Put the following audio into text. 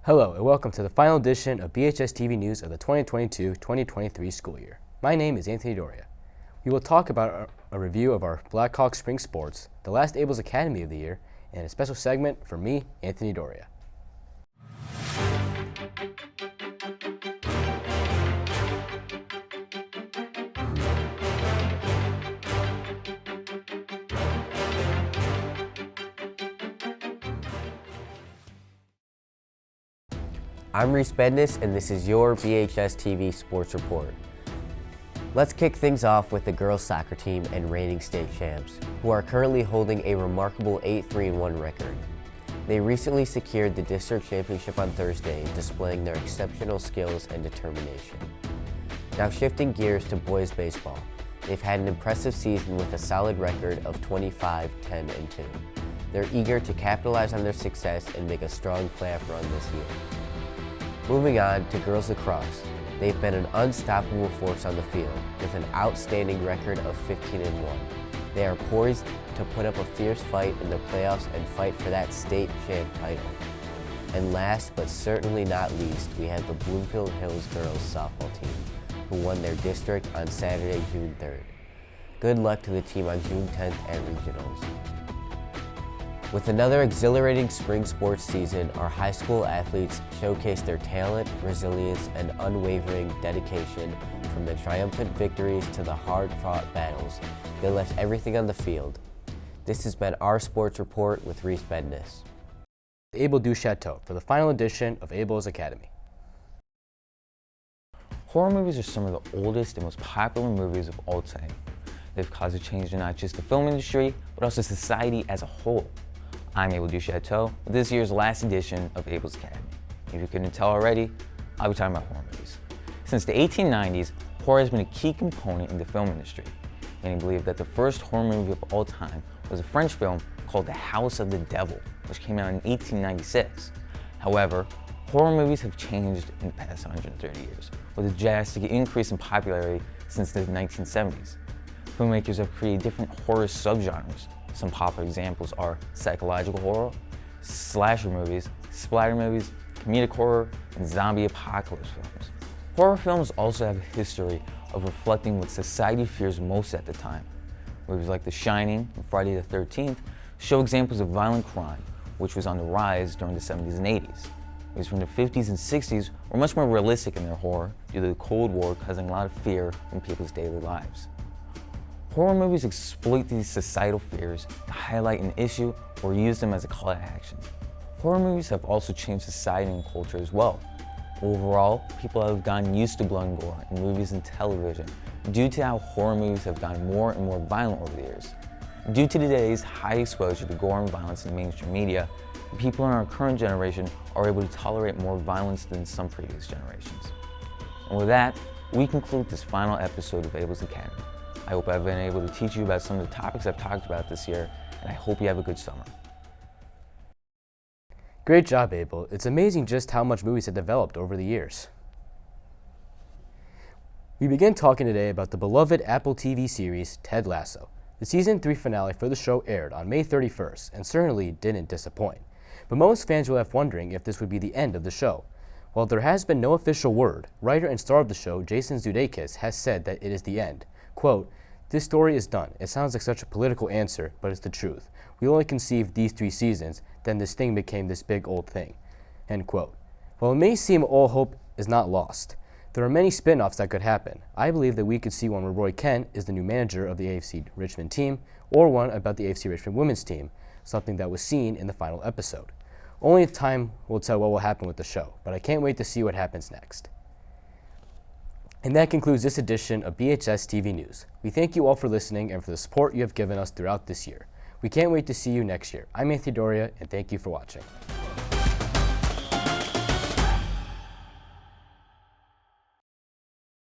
Hello and welcome to the final edition of BHS-TV News of the 2022-2023 school year. My name is Anthony Doria. We will talk about a review of our Blackhawks spring sports, the last Abel's Academy of the year, and a special segment from me, Anthony Doria. I'm Reese Bedness, and this is your BHS-TV Sports Report. Let's kick things off with the girls soccer team and reigning state champs, who are currently holding a remarkable 8-3-1 record. They recently secured the district championship on Thursday, displaying their exceptional skills and determination. Now shifting gears to boys baseball, they've had an impressive season with a solid record of 25-10-2. They're eager to capitalize on their success and make a strong playoff run this year. Moving on to girls lacrosse, they've been an unstoppable force on the field with an outstanding record of 15-1. They are poised to put up a fierce fight in the playoffs and fight for that state champ title. And last but certainly not least, we have the Bloomfield Hills girls softball team, who won their district on Saturday, June 3rd. Good luck to the team on June 10th at regionals. With another exhilarating spring sports season, our high school athletes showcased their talent, resilience, and unwavering dedication. From the triumphant victories to the hard-fought battles, they left everything on the field. This has been our sports report with Reese Bedness. Abel du Chateau for the final edition of Abel's Academy. Horror movies are some of the oldest and most popular movies of all time. They've caused a change in not just the film industry, but also society as a whole. I'm Abel du Chateau with this year's last edition of Abel's Academy. If you couldn't tell already, I'll be talking about horror movies. Since the 1890s, horror has been a key component in the film industry. Many believe that the first horror movie of all time was a French film called The House of the Devil, which came out in 1896. However, horror movies have changed in the past 130 years, with a drastic increase in popularity since the 1970s. Filmmakers have created different horror subgenres. Some popular examples are psychological horror, slasher movies, splatter movies, comedic horror, and zombie apocalypse films. Horror films also have a history of reflecting what society fears most at the time. Movies like The Shining and Friday the 13th show examples of violent crime, which was on the rise during the 70s and 80s. Movies from the 50s and 60s were much more realistic in their horror due to the Cold War causing a lot of fear in people's daily lives. Horror movies exploit these societal fears to highlight an issue or use them as a call to action. Horror movies have also changed society and culture as well. Overall, people have gotten used to blood and gore in movies and television due to how horror movies have gotten more and more violent over the years. Due to today's high exposure to gore and violence in mainstream media, people in our current generation are able to tolerate more violence than some previous generations. And with that, we conclude this final episode of Abel's Academy. I hope I've been able to teach you about some of the topics I've talked about this year, and I hope you have a good summer. Great job, Abel. It's amazing just how much movies have developed over the years. We begin talking today about the beloved Apple TV series, Ted Lasso. The season 3 finale for the show aired on May 31st and certainly didn't disappoint. But most fans were left wondering if this would be the end of the show. While there has been no official word, writer and star of the show, Jason Sudeikis, has said that it is the end. Quote, "This story is done. It sounds like such a political answer, but it's the truth. We only conceived these 3 seasons, then this thing became this big old thing." End quote. While it may seem all hope is not lost, there are many spin-offs that could happen. I believe that we could see one where Roy Kent is the new manager of the AFC Richmond team, or one about the AFC Richmond women's team, something that was seen in the final episode. Only time will tell what will happen with the show, but I can't wait to see what happens next. And that concludes this edition of BHS TV News. We thank you all for listening and for the support you have given us throughout this year. We can't wait to see you next year. I'm Anthony Doria, and thank you for watching.